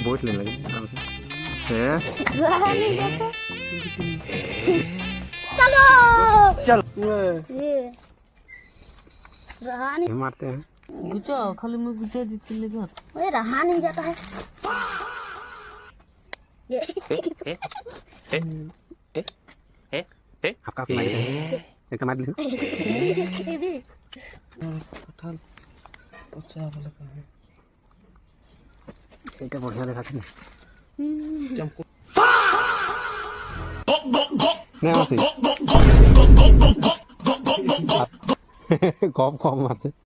boat लेने लगे चलो चल रहा नहीं मारते हैं गुचा खाली मैं गुचा देते लेगा ओए रहा नहीं जाता है ये आपका एक मार लीजिए कटहल अच्छा वाला का है এটা बढ़िया देखाते हैं चमको नहीं आसी गप गप मारते